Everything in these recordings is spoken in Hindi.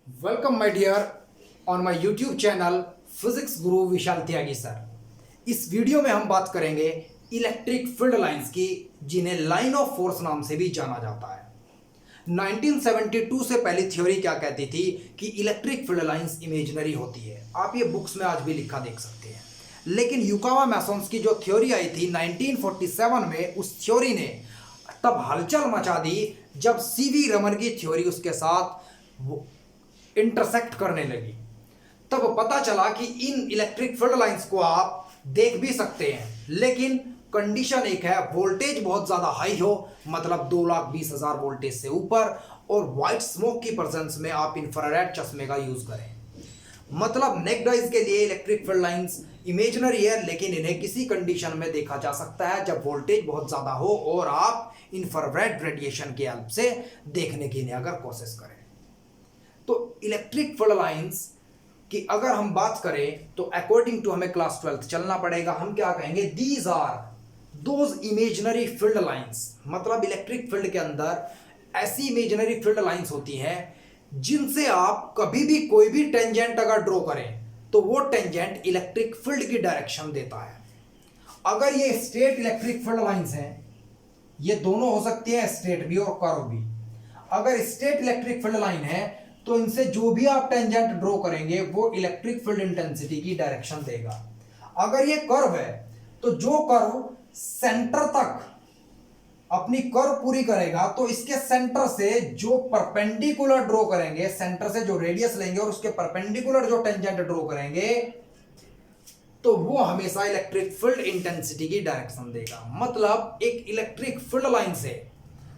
Welcome my dear on my YouTube channel physics guru Vishal Tyagi sir. इस वीडियो में हम बात करेंगे इलेक्ट्रिक फील्ड लाइंस की, जिन्हें लाइन ऑफ फोर्स नाम से भी जाना जाता है। 1972 से पहली थ्योरी क्या कहती थी कि इलेक्ट्रिक फील्ड लाइंस इमेजिनरी होती है। आप ये बुक्स में आज भी लिखा देख सकते हैं। लेकिन युकावा मैसन्स की जो थ्योरी आई थी 1947 में, उस थ्योरी ने तब हलचल मचा दी जब सीवी रमन की थ्योरी उसके साथ इंटरसेक्ट करने लगी। तब पता चला कि इन इलेक्ट्रिक फील्ड लाइंस को आप देख भी सकते हैं, लेकिन कंडीशन एक है, वोल्टेज बहुत ज्यादा हाई हो, मतलब 2,20,000 वोल्टेज से ऊपर, और व्हाइट स्मोक की प्रेजेंस में आप इंफ्रारेड चश्मे का यूज करें। मतलब नेक्ड आइज के लिए इलेक्ट्रिक फील्ड लाइंस इमेजिनरी है, लेकिन इन्हें किसी कंडीशन में देखा जा सकता है जब वोल्टेज बहुत ज्यादा हो और आप इंफ्रारेड रेडिएशन की हेल्प से देखने की इन्हें अगर कोशिश करें। तो इलेक्ट्रिक फील्ड लाइंस की अगर हम बात करें तो अकॉर्डिंग टू हमें क्लास 12th चलना पड़ेगा। हम क्या कहेंगे, these are those imaginary field lines. मतलब इलेक्ट्रिक फील्ड के अंदर ऐसी इमेजिनरी फील्ड लाइंस होती हैं जिनसे आप कभी भी कोई भी टेंजेंट अगर ड्रॉ करें तो वो टेंजेंट इलेक्ट्रिक फील्ड की डायरेक्शन देता है। अगर ये स्ट्रेट इलेक्ट्रिक फील्ड लाइंस हैं, ये दोनों हो सकती है स्ट्रेट भी और कर्व भी। अगर स्ट्रेट इलेक्ट्रिक फील्ड लाइन है तो इनसे जो भी आप टेंजेंट ड्रॉ करेंगे वो इलेक्ट्रिक फील्ड इंटेंसिटी की डायरेक्शन देगा। अगर ये कर्व है तो जो कर्व सेंटर तक अपनी कर्व पूरी करेगा तो इसके सेंटर से जो परपेंडिकुलर ड्रॉ करेंगे, सेंटर से जो रेडियस लेंगे और उसके परपेंडिकुलर जो टेंजेंट ड्रॉ करेंगे, तो वो हमेशा इलेक्ट्रिक फील्ड इंटेंसिटी की डायरेक्शन देगा। मतलब एक इलेक्ट्रिक फील्ड लाइन से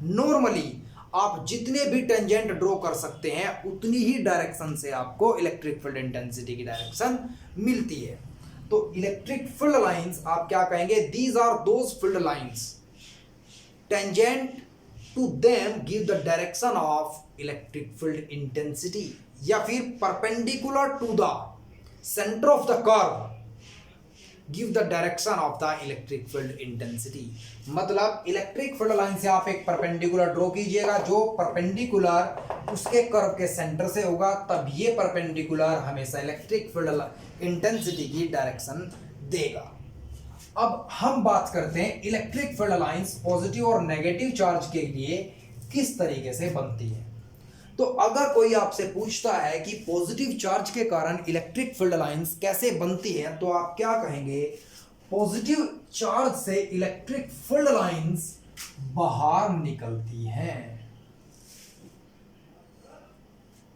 नॉर्मली आप जितने भी टेंजेंट ड्रॉ कर सकते हैं उतनी ही डायरेक्शन से आपको इलेक्ट्रिक फील्ड इंटेंसिटी की डायरेक्शन मिलती है। तो इलेक्ट्रिक फील्ड लाइंस आप क्या कहेंगे, these are those field lines tangent to them give the direction of electric field intensity, या फिर perpendicular to the centre of the curve give the direction of the electric field intensity. मतलब इलेक्ट्रिक फील्ड लाइन से आप एक परपेंडिकुलर ड्रॉ कीजिएगा, जो परपेंडिकुलर उसके कर्व के सेंटर से होगा, तब ये परपेंडिकुलर हमेशा इलेक्ट्रिक फील्ड इंटेंसिटी की डायरेक्शन देगा। अब हम बात करते हैं इलेक्ट्रिक फील्ड लाइंस पॉजिटिव और नेगेटिव चार्ज के लिए किस तरीके से बनती है। तो अगर कोई आपसे पूछता है कि पॉजिटिव चार्ज के कारण इलेक्ट्रिक फील्ड लाइंस कैसे बनती है, तो आप क्या कहेंगे, पॉजिटिव चार्ज से इलेक्ट्रिक फील्ड लाइंस बाहर निकलती हैं,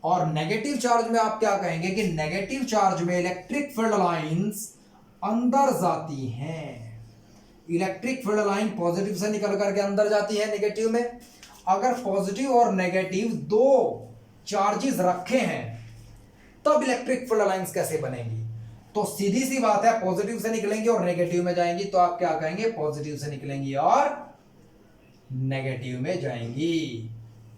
और नेगेटिव चार्ज में आप क्या कहेंगे कि नेगेटिव चार्ज में इलेक्ट्रिक फील्ड लाइंस अंदर जाती हैं। इलेक्ट्रिक फील्ड लाइन पॉजिटिव से निकल करके अंदर जाती है नेगेटिव में। अगर पॉजिटिव और नेगेटिव दो चार्जेस रखे हैं तब इलेक्ट्रिक फील्ड लाइंस कैसे बनेंगी, तो सीधी सी बात है, पॉजिटिव से निकलेंगी और नेगेटिव में जाएंगी, तो आप क्या कहेंगे, पॉजिटिव से निकलेंगी और नेगेटिव में जाएंगी।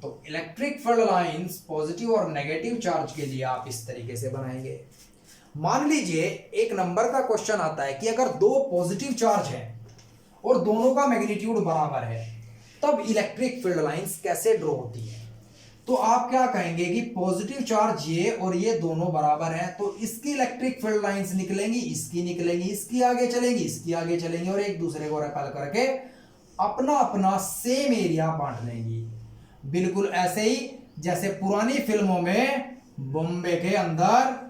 तो इलेक्ट्रिक फील्ड लाइंस पॉजिटिव और नेगेटिव चार्ज के लिए आप इस तरीके से बनाएंगे। मान लीजिए एक नंबर का क्वेश्चन आता है कि अगर दो पॉजिटिव चार्ज हैं और दोनों का मैग्नीट्यूड बराबर है तब इलेक्ट्रिक फील्ड लाइंस कैसे ड्रॉ होती है। तो आप क्या कहेंगे कि पॉजिटिव चार्ज ये और ये दोनों बराबर हैं, तो इसकी इलेक्ट्रिक फील्ड लाइंस निकलेंगी, इसकी निकलेंगी, इसकी आगे चलेंगी, इसकी आगे चलेंगी, और एक दूसरे को रखल करके अपना अपना सेम एरिया बांट लेंगी। बिल्कुल ऐसे ही जैसे पुरानी फिल्मों में बॉम्बे के अंदर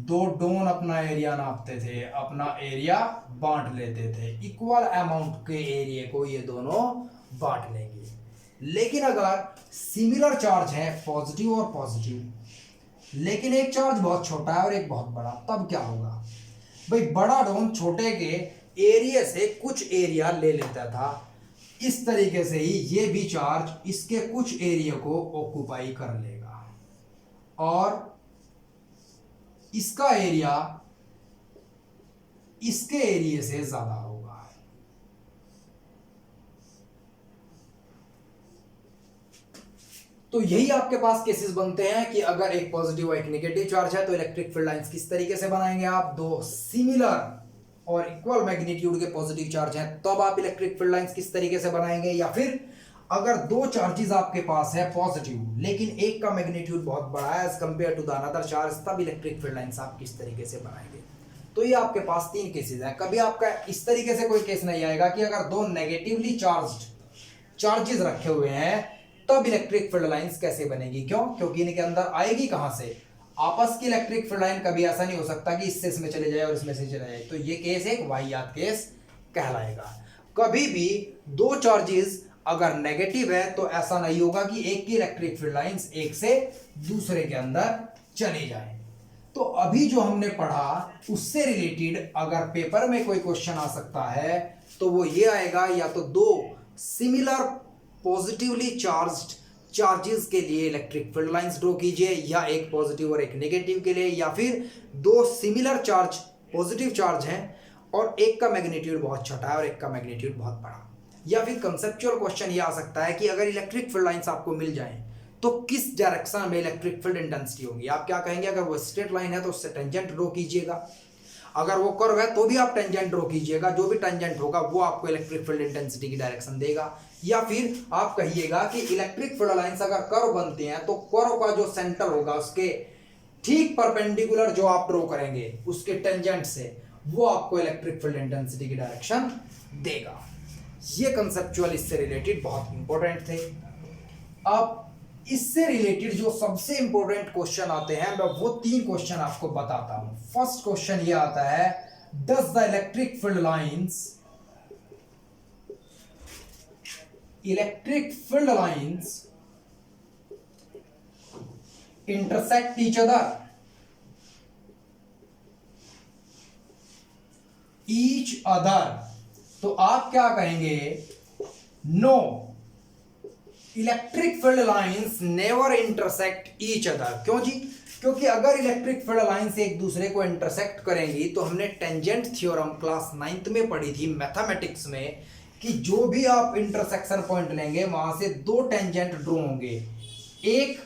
दो डॉन अपना एरिया नापते थे, अपना एरिया बांट लेते थे, इक्वल अमाउंट के एरिया को ये दोनों बांट लेंगे। लेकिन अगर सिमिलर चार्ज है पॉजिटिव और पॉजिटिव, लेकिन एक चार्ज बहुत छोटा है और एक बहुत बड़ा, तब क्या होगा भाई, बड़ा डॉन छोटे के एरिया से कुछ एरिया ले लेता था, इस तरीके से ही ये भी चार्ज इसके कुछ एरिया को ऑक्युपाई कर लेगा और इसका एरिया इसके एरिया से ज्यादा होगा। तो यही आपके पास केसेस बनते हैं कि अगर एक पॉजिटिव और एक नेगेटिव चार्ज है तो इलेक्ट्रिक फील्ड लाइंस किस तरीके से बनाएंगे आप, दो सिमिलर और इक्वल मैग्नीट्यूड के पॉजिटिव चार्ज हैं तब आप इलेक्ट्रिक फील्ड लाइंस किस तरीके से बनाएंगे, या फिर अगर दो चार्जेस आपके पास है पॉजिटिव, लेकिन एक का मैग्नीट्यूड बहुत बड़ा है as compare to the another charge, तब इलेक्ट्रिक फील्ड लाइंस आप किस तरीके से बनाएंगे? तो ये आपके पास तीन केसेस हैं। कभी आपका इस तरीके से कोई केस नहीं आएगा कि अगर दो नेगेटिवली चार्ज्ड चार्जेस रखे हुए हैं तब इलेक्ट्रिक फील्ड लाइंस कैसे बनेगी। क्यों? क्योंकि इनके अंदर आएगी कहां से? आपस की इलेक्ट्रिक फील्ड लाइन कभी ऐसा नहीं हो सकता कि इससे इसमें चले जाए और इसमें से चले जाए। तो ये केस एक वाहियात केस कहलाएगा। कभी भी दो चार्जेस अगर नेगेटिव है तो ऐसा नहीं होगा कि एक की इलेक्ट्रिक फील्ड लाइंस एक से दूसरे के अंदर चली जाए। तो अभी जो हमने पढ़ा उससे रिलेटेड अगर पेपर में कोई क्वेश्चन आ सकता है तो वो ये आएगा, या तो दो सिमिलर पॉजिटिवली चार्ज्ड चार्जेस के लिए इलेक्ट्रिक फील्ड लाइंस ड्रॉ कीजिए, या एक पॉजिटिव और एक नेगेटिव के लिए, या फिर दो सिमिलर चार्ज पॉजिटिव चार्ज हैं और एक का मैग्नीट्यूड बहुत छोटा है और एक का मैग्नीट्यूड बहुत बड़ा। या फिर कंसेप्चुअल क्वेश्चन ये आ सकता है कि अगर इलेक्ट्रिक फील्ड लाइंस आपको मिल जाएं तो किस डायरेक्शन में इलेक्ट्रिक फील्ड इंटेंसिटी होगी। आप क्या कहेंगे? अगर वो स्ट्रेट लाइन है तो उससे टेंजेंट ड्रॉ कीजिएगा, अगर वो कर्व है तो भी आप टेंजेंट ड्रॉ कीजिएगा, जो भी टेंजेंट होगा वो आपको इलेक्ट्रिक फील्ड इंटेंसिटी की डायरेक्शन देगा। या फिर आप कहिएगा कि इलेक्ट्रिक फील्ड लाइंस अगर कर्व बनते हैं तो कर्व का जो सेंटर होगा उसके ठीक परपेंडिकुलर जो आप ड्रॉ करेंगे उसके टेंजेंट से, वो आपको इलेक्ट्रिक फील्ड इंटेंसिटी की डायरेक्शन देगा। ये कंसेप्चुअल इससे रिलेटेड बहुत इंपॉर्टेंट थे। अब इससे रिलेटेड जो सबसे इंपॉर्टेंट क्वेश्चन आते हैं मैं वो तीन क्वेश्चन आपको बताता हूं। फर्स्ट क्वेश्चन ये आता है, does the electric field lines intersect each other? तो आप क्या कहेंगे? No, electric field lines never intersect each other. क्यों जी? क्योंकि अगर इलेक्ट्रिक फील्ड लाइंस एक दूसरे को इंटरसेक्ट करेंगी तो हमने टेंजेंट थ्योरम क्लास 9th में पढ़ी थी मैथमेटिक्स में कि जो भी आप इंटरसेक्शन पॉइंट लेंगे वहां से दो टेंजेंट ड्रॉ होंगे, एक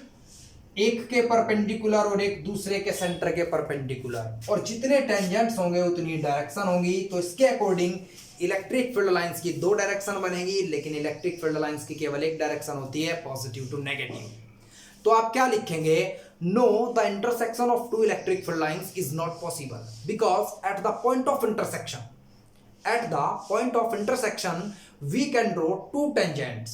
के परपेंडिकुलर और एक दूसरे के सेंटर के परपेंडिकुलर, और जितने टेंजेंट्स होंगे उतनी डायरेक्शन होंगी। तो इसके अकॉर्डिंग इलेक्ट्रिक फील्ड लाइंस की दो डायरेक्शन बनेगी, लेकिन इलेक्ट्रिक फील्ड लाइंस की केवल एक डायरेक्शन होती है, पॉजिटिव टू नेगेटिव। तो आप क्या लिखेंगे? No, the intersection of two electric field lines is not possible because at the point of intersection we can draw two tangents.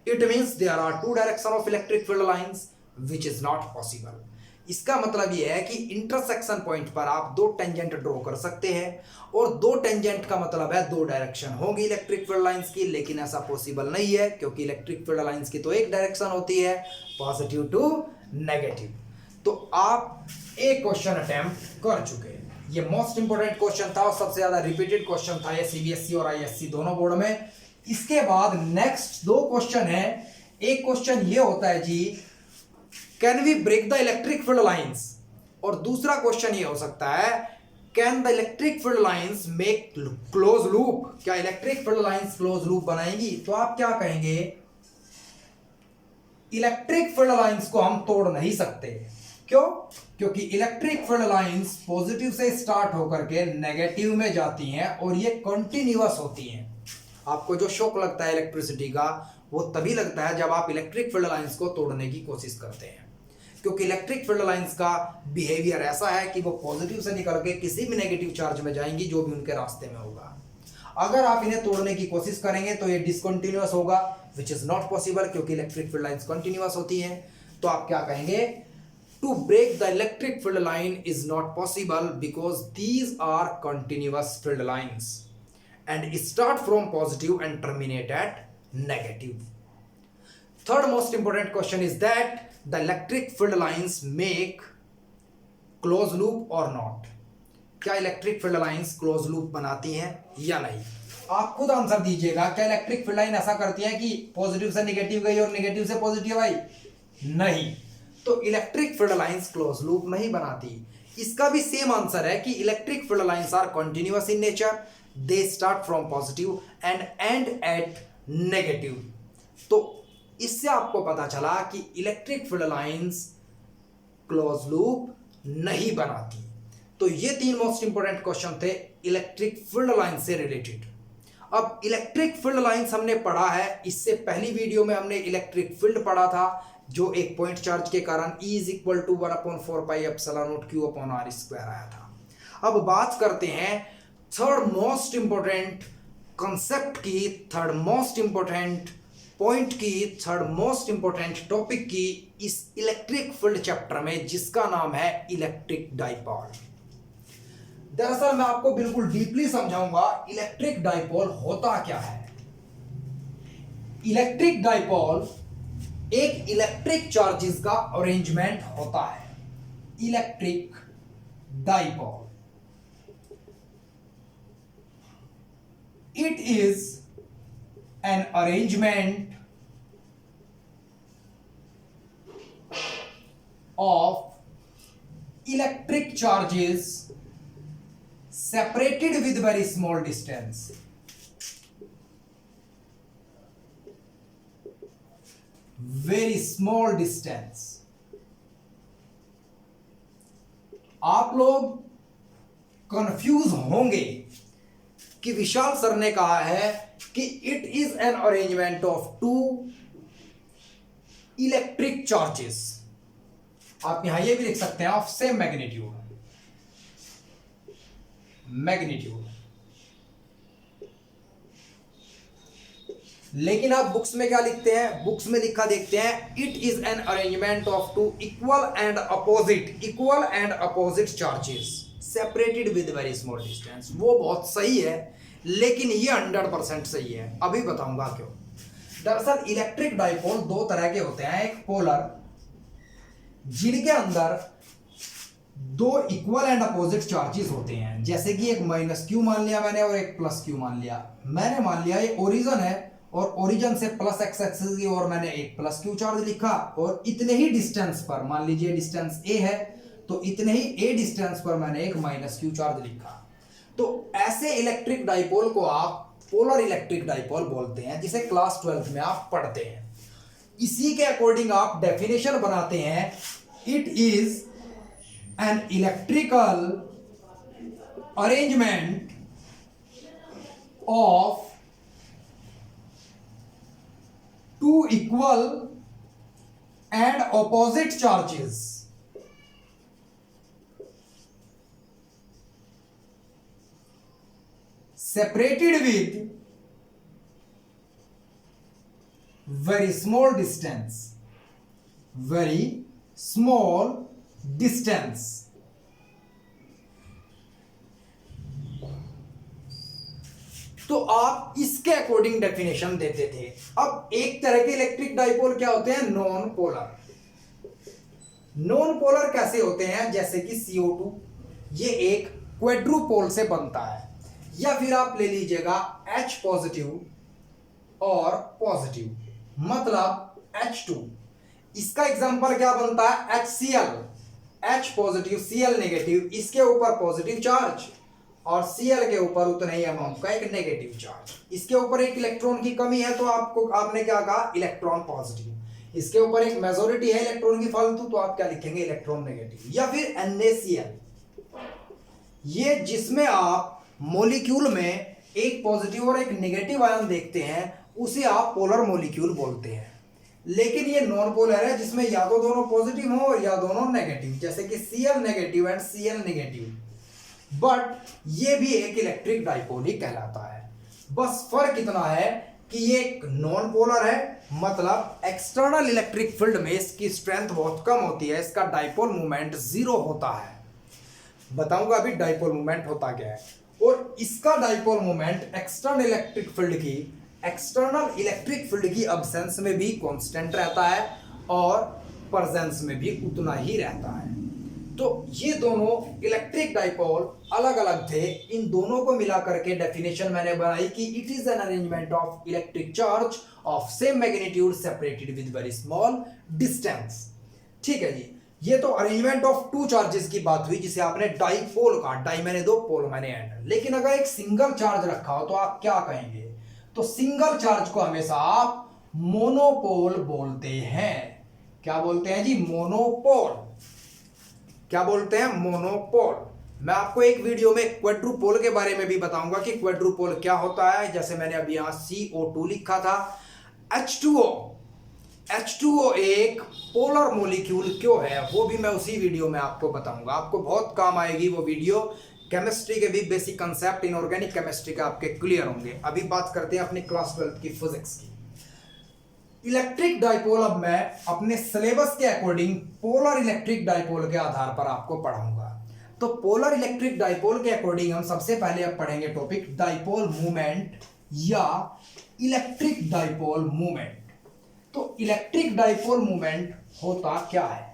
It means there are two direction of electric field lines which is not possible. इसका मतलब यह है कि इंटरसेक्शन पॉइंट पर आप दो टेंजेंट ड्रॉ कर सकते हैं, और दो टेंजेंट का मतलब है दो डायरेक्शन होगी इलेक्ट्रिक फील्ड लाइंस की, लेकिन ऐसा पॉसिबल नहीं है क्योंकि इलेक्ट्रिक फील्ड लाइंस की तो एक डायरेक्शन होती है, पॉजिटिव टू नेगेटिव। तो आप एक क्वेश्चन अटेम्प्ट कर चुके हैं। ये मोस्ट इंपोर्टेंट क्वेश्चन था और सबसे ज्यादा रिपीटेड क्वेश्चन था ये सीबीएसई और आईएससी दोनों बोर्ड में। इसके बाद नेक्स्ट दो क्वेश्चन है। एक क्वेश्चन ये होता है जी, can we break the electric field lines, और दूसरा क्वेश्चन ये हो सकता है, can the electric field lines make close loop? क्या electric field lines close loop बनाएंगी? तो आप क्या कहेंगे? इलेक्ट्रिक फील्ड लाइंस को हम तोड़ नहीं सकते। क्यों? क्योंकि इलेक्ट्रिक फील्ड लाइंस पॉजिटिव से स्टार्ट होकर के नेगेटिव में जाती हैं और ये कंटिन्यूअस होती हैं। आपको जो शॉक लगता है इलेक्ट्रिसिटी का वो तभी लगता है जब आप इलेक्ट्रिक फील्ड लाइंस को तोड़ने की कोशिश करते हैं, क्योंकि इलेक्ट्रिक फील्ड लाइंस का बिहेवियर ऐसा है कि वो पॉजिटिव से निकल के किसी भी नेगेटिव चार्ज में जाएंगी जो भी उनके रास्ते में होगा। अगर आप इन्हें तोड़ने की कोशिश करेंगे तो ये डिसकंटिन्यूअस होगा, विच इज नॉट पॉसिबल, क्योंकि इलेक्ट्रिक फील्ड लाइंस कंटिन्यूअस होती हैं। तो आप क्या कहेंगे? To break the electric field line is not possible because these are continuous field lines and start from positive and terminate at negative. Third most important question is that the electric field lines make closed loop or not? क्या electric field lines close loop बनाती हैं या नहीं? आप खुद आंसर दीजिएगा। क्या इलेक्ट्रिक फील्ड लाइन ऐसा करती है कि पॉजिटिव से नेगेटिव गई और नेगेटिव से पॉजिटिव आई? नहीं। तो electric field lines close loop नहीं बनाती। इसका भी सेम आंसर है कि electric field lines are continuous in nature, they start from positive and end at negative। तो इससे आपको पता चला कि electric field lines close loop नहीं बनाती। तो ये तीन मोस्ट इंपोर्टेंट क्वेश्चन थे इलेक्ट्रिक फील्ड लाइन से रिलेटेड। अब इलेक्ट्रिक फील्ड लाइंस हमने पढ़ा है, इससे पहली वीडियो में हमने इलेक्ट्रिक फील्ड पढ़ा था जो एक पॉइंट चार्ज के कारण E is equal to 1/4 pi epsilon naught Q upon R square आया था। अब बात करते हैं थर्ड मोस्ट इंपॉर्टेंट कंसेप्ट की, थर्ड मोस्ट इंपॉर्टेंट पॉइंट की, थर्ड मोस्ट इंपॉर्टेंट टॉपिक की इस इलेक्ट्रिक फील्ड चैप्टर में, जिसका नाम है इलेक्ट्रिक डाइपोल। दरअसल मैं आपको बिल्कुल डीपली समझाऊंगा इलेक्ट्रिक डाइपोल होता क्या है। इलेक्ट्रिक डाइपोल एक इलेक्ट्रिक चार्जेस का अरेंजमेंट होता है। Electric dipole, it is an arrangement of electric charges separated with very small distance. Very small distance. आप लोग कंफ्यूज होंगे कि विशाल सर ने कहा है कि it is an arrangement of two electric charges. आप यहां ये भी लिख सकते हैं ऑफ सेम मैग्नीट्यूड, लेकिन आप बुक्स में क्या लिखते हैं? बुक्स में लिखा देखते हैं it is an arrangement of two equal and opposite charges separated with very small distance. वो बहुत सही है, लेकिन ये 100% सही है। अभी बताऊंगा क्यों। दरअसल इलेक्ट्रिक डाइपोल दो तरह के होते हैं, एक पोलर, जिनके अंदर दो इक्वल एंड अपोजिट चार्जेस होते हैं, जैसे कि एक -q मान लिया मैंने और एक +q मान लिया। मैंने मान लिया ये ओरिजिन है और ओरिजिन से प्लस एक्स एक्सिस की ओर मैंने एक +q चार्ज लिखा, और इतने ही डिस्टेंस पर, मान लीजिए डिस्टेंस a है तो इतने ही a डिस्टेंस पर मैंने एक -q चार्ज लिखा। तो ऐसे इलेक्ट्रिक डाइपोल को आप पोलर इलेक्ट्रिक डाइपोल बोलते हैं, जिसे क्लास 12th में आप पढ़ते हैं। इसी के अकॉर्डिंग आप डेफिनेशन बनाते हैं, it is an electrical arrangement of two equal and opposite charges separated with very small distance, तो आप इसके अकॉर्डिंग डेफिनेशन देते थे। अब एक तरह के इलेक्ट्रिक डाइपोल क्या होते हैं? Non polar. नॉन पोलर कैसे होते हैं? जैसे कि CO2, ये एक क्वाड्रुपोल से बनता है, या फिर आप ले लीजिएगा H पॉजिटिव और पॉजिटिव, मतलब H2। इसका एग्जांपल क्या बनता है? HCl, H positive Cl negative, इसके ऊपर पॉजिटिव चार्ज और Cl के ऊपर उतना ही अमाउंट का एक नेगेटिव चार्ज। इसके ऊपर एक इलेक्ट्रॉन की कमी है तो आपने क्या कहा? Electron positive. इसके ऊपर एक मेजॉरिटी है इलेक्ट्रॉन की फालतू, तो आप क्या लिखेंगे? Electron negative. या फिर NaCl, ये जिसमें आप मॉलिक्यूल में एक पॉजिटिव और एक नेगेटिव आयन देखते हैं, उसे आप पोलर मॉलिक्यूल बोलते हैं। लेकिन ये नॉन पोलर है, जिसमें या तो दोनों पॉजिटिव हो या दोनों नेगेटिव, जैसे कि Cl negative and Cl negative. But ये भी एक इलेक्ट्रिक डाइपोल ही कहलाता है। बस फर्क इतना है कि ये एक नॉन पोलर है, मतलब एक्सटर्नल इलेक्ट्रिक फील्ड में इसकी स्ट्रेंथ बहुत कम होती है, इसका डाइपोल मोमेंट 0 होता है। बताऊंगा अभी डाइपोल मोमेंट होता क्या है। और इसका dipole moment external electric field की अब्सेंस में भी कांस्टेंट रहता है और प्रेजेंस में भी उतना ही रहता है। तो ये दोनों इलेक्ट्रिक डाइपोल अलग अलग थे। इन दोनों को मिला करके डेफिनेशन मैंने बनाई कि it is an arrangement of electric charge of same magnitude separated with very small distance. ठीक है जी, ये तो अरेंजमेंट ऑफ टू चार्जेस की बात हुई, जिसे आपने डाइपोल कहा। डाई मैंने दो, पोल मैंने एंड। लेकिन अगर एक सिंगल चार्ज रखा हो तो आप क्या कहेंगे? तो सिंगल चार्ज को हमेशा आप मोनोपोल बोलते हैं। क्या बोलते हैं जी? मोनोपोल। क्या बोलते हैं? मोनोपोल। मैं आपको एक वीडियो में क्वाड्रुपोल के बारे में भी बताऊंगा कि क्वाड्रुपोल क्या होता है। जैसे मैंने अभी यहाँ CO2 लिखा था। H2O एक पोलर मॉलिक्यूल क्यों है, वो भी मैं उसी वीडियो में आपको बताऊंगा। आपको बहुत काम आएगी वो वीडियो। केमिस्ट्री के भी बेसिक कंसेप्ट इनऑर्गेनिक केमिस्ट्री के आपके क्लियर होंगे। अभी बात करते हैं अपनी क्लास 12 की फिजिक्स की। इलेक्ट्रिक डाइपोल अब मैं अपने सिलेबस के अकॉर्डिंग पोलर इलेक्ट्रिक डाइपोल के आधार पर आपको पढ़ाऊंगा। तो पोलर इलेक्ट्रिक डाइपोल के अकॉर्डिंग हम सबसे पहले अब पढ़ेंगे टॉपिक डाइपोल मूवमेंट या इलेक्ट्रिक डाइपोल मूवमेंट। तो इलेक्ट्रिक डाइपोल मूवमेंट होता क्या है?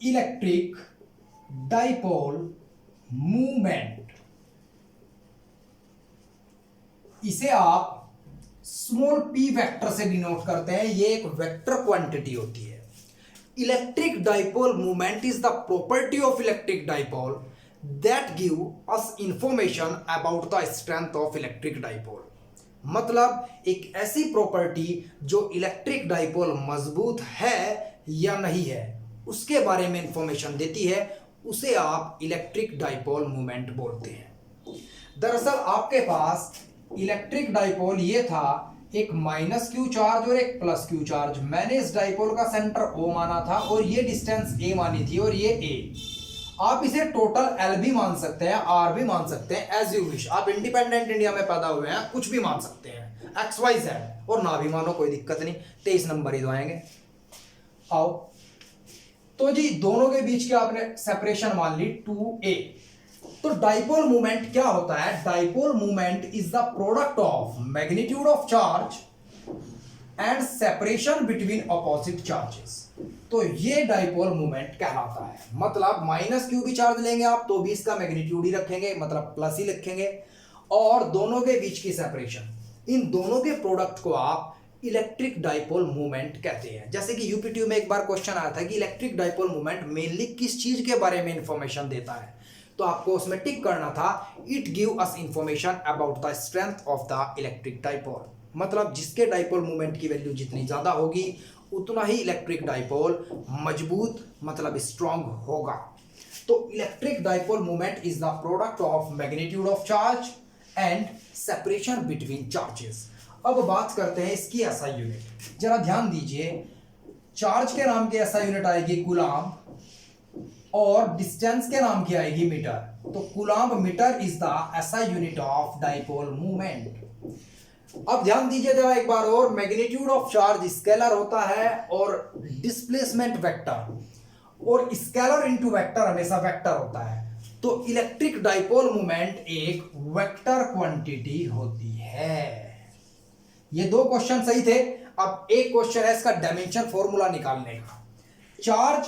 इलेक्ट्रिक डाइपोल मूवमेंट, इसे आप स्मॉल p वेक्टर से डिनोट करते हैं। ये एक वेक्टर क्वांटिटी होती है। Electric dipole movement is the property of electric dipole that give us information about the strength of electric dipole. मतलब एक ऐसी प्रॉपर्टी जो इलेक्ट्रिक डाइपोल मजबूत है या नहीं है उसके बारे में इंफॉर्मेशन देती है, उसे आप इलेक्ट्रिक डाइपोल मूवमेंट बोलते हैं। दरअसल आपके पास इलेक्ट्रिक डाइपोल ये था, एक -q चार्ज और एक +q चार्ज। मैंने इस डाइपोल का सेंटर O माना था और ये डिस्टेंस a मानी थी और ये a। आप इसे टोटल L भी मान सकते हैं, R भी मान सकते हैं, एज यू विश। आप इंडिपेंडेंट इंडिया में पैदा हुए हैं, कुछ भी मान सकते हैं, XYZ, और ना भी मानो कोई दिक्कत नहीं। 23 नंबर ही तो आएंगे। आओ तो जी दोनों के बीच की आपने सेपरेशन मान ली 2a। तो डाइपोल मूवमेंट क्या होता है? Dipole movement is the product of magnitude of charge and separation between opposite charges. तो ये डाइपोल मूवमेंट कहलाता है। मतलब -q भी चार्ज लेंगे आप तो भी इसका मैग्नीट्यूड ही रखेंगे, मतलब प्लस ही लिखेंगे, और दोनों के बीच की सेपरेशन, इन दोनों के प्रोडक्ट को आप इलेक्ट्रिक डाइपोल मूवमेंट कहते हैं। जैसे कि यूपीटीयू में एक बार क्वेश्चन आया था कि इलेक्ट्रिक डाइपोल मूवमेंट मेनली किस चीज के बारे में इंफॉर्मेशन देता है, तो आपको उसमें टिक करना था it give us information about the strength of the electric dipole. मतलब जिसके डाइपोल मूवमेंट की वैल्यू जितनी ज्यादा होगी उतना ही इलेक्ट्रिक डाइपोल मजबूत मतलब स्ट्रांग होगा। तो electric dipole movement is the product of magnitude of charge and separation between charges. अब बात करते हैं इसकी एसआई यूनिट। जरा ध्यान दीजिए, चार्ज के नाम की एसआई यूनिट आएगी कूलाम और डिस्टेंस के नाम की आएगी मीटर। तो coulomb metre is the SI unit of dipole movement. अब ध्यान दीजिए जरा एक बार और, मैग्नीट्यूड ऑफ चार्ज स्केलर होता है और डिस्प्लेसमेंट वेक्टर, और स्केलर इनटू वेक्टर हमेशा वेक्टर होता है। तो इलेक्ट्रिक डाइपोल मूवमेंट एक वेक्टर क्वांटिटी होती है। ये दो क्वेश्चन सही थे। अब एक क्वेश्चन है इसका डायमेंशन फॉर्मूला निकालने का। चार्ज,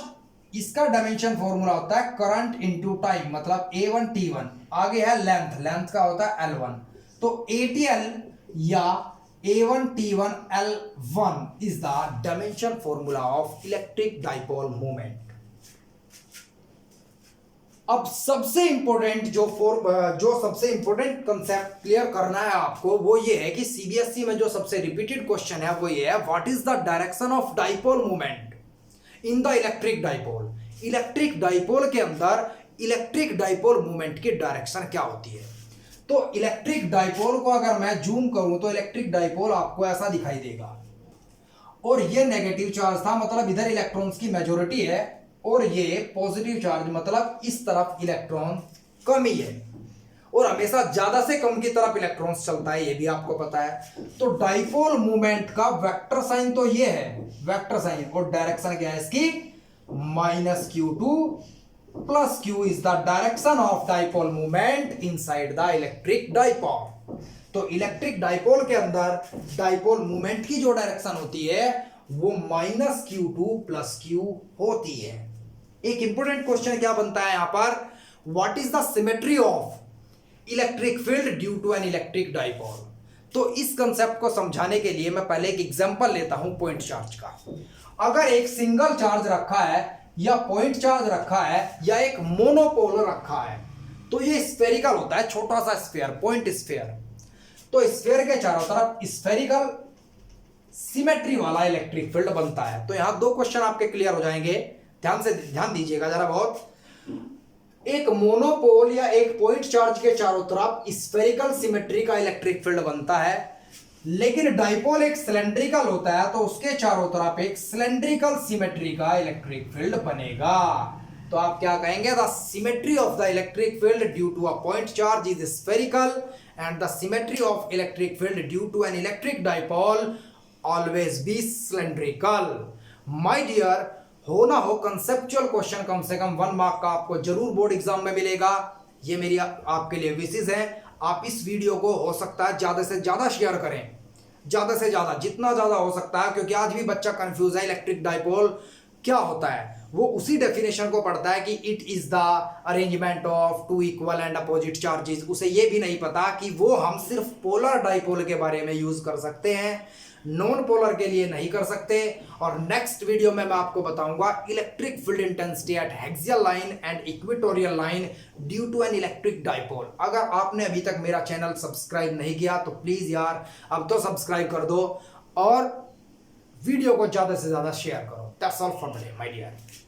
इसका डायमेंशन फॉर्मूला होता है करंट इनटू टाइम, मतलब A1 T1। आगे है लेंथ, लेंथ का होता है L1। तो ATL या A1 T1 L1 is the dimension formula of electric dipole movement. अब सबसे इंपॉर्टेंट जो सबसे इंपॉर्टेंट कंसेप्ट क्लियर करना है आपको वो ये है कि सीबीएसई में जो सबसे रिपीटेड क्वेश्चन है वो ये है, what is the direction of dipole movement in the electric dipole. Electric dipole के अंदर इलेक्ट्रिक डाइपोल मूवमेंट की डायरेक्शन क्या होती है? तो इलेक्ट्रिक डाइपोल को अगर मैं जूम करूं तो इलेक्ट्रिक डाइपोल आपको ऐसा दिखाई देगा, और ये नेगेटिव चार्ज था, मतलब इधर इलेक्ट्रॉन्स की मेजॉरिटी है, और ये पॉजिटिव चार्ज मतलब इस तरफ इलेक्ट्रॉन कम ही है, और हमेशा ज्यादा से कम की तरफ इलेक्ट्रॉन्स चलता है, ये भी आपको पता है। तो डाइपोल मूवमेंट का वेक्टर साइन तो ये है, वेक्टर साइन, और डायरेक्शन क्या है इसकी? -q2 + q is the direction of dipole movement inside the electric dipole. तो इलेक्ट्रिक डाइपोल के अंदर डाइपोल मूवमेंट की जो डायरेक्शन होती है वो -q2 + q होती है। एक इंपॉर्टेंट क्वेश्चन क्या बनता है यहां पर, what is the symmetry of electric field due to an electric dipole. तो इस कंसेप्ट को समझाने के लिए मैं पहले एक एग्जांपल लेता हूं पॉइंट चार्ज का। अगर एक सिंगल चार्ज रखा है या पॉइंट चार्ज रखा है या एक मोनोपोल रखा है तो ये स्फेरिकल होता है, छोटा सा स्फीयर, पॉइंट स्फीयर। तो स्फीयर के चारों तरफ स्फेरिकल सिमेट्री वाला इलेक्ट्रिक फील्ड बनता है। तो यहां दो क्वेश्चन आपके क्लियर हो जाएंगे, ध्यान दीजिएगा जरा बहुत। एक मोनोपोल या एक पॉइंट चार्ज के चारों तरफ स्फेरिकल सिमेट्री का इलेक्ट्रिक फील्ड बनता है, लेकिन डाइपोल एक सिलेंड्रिकल होता है तो उसके चारों तरफ एक सिलेंड्रिकल सिमेट्री का इलेक्ट्रिक फील्ड बनेगा। तो आप क्या कहेंगे, the symmetry of the electric field due to a point charge is spherical and the symmetry of electric field due to an electric dipole always be cylindrical. My dear, हो ना हो कंसेप्चुअल क्वेश्चन कम से कम 1 मार्क का आपको जरूर बोर्ड एग्जाम में मिलेगा। ये मेरी आपके लिए विशेष है। आप इस वीडियो को हो सकता है ज्यादा से ज्यादा शेयर करें, ज्यादा से ज्यादा, जितना ज्यादा हो सकता है, क्योंकि आज भी बच्चा कंफ्यूज है इलेक्ट्रिक डाइपोल क्या होता है। वो उसी डेफिनेशन को पढ़ता है कि it is the arrangement of two equal and opposite charges. उसे ये भी नहीं पता कि वो हम सिर्फ पोलर डाइपोल के बारे में यूज कर सकते हैं, नॉन पोलर के लिए नहीं कर सकते। और नेक्स्ट वीडियो में मैं आपको बताऊंगा electric field intensity at axial line and equatorial line due to an electric dipole. अगर आपने अभी तक मेरा चैनल सब्सक्राइब नहीं किया तो प्लीज यार अब तो सब्सक्राइब कर दो और वीडियो को ज्यादा से ज्यादा शेयर करो। That's all for today my dear.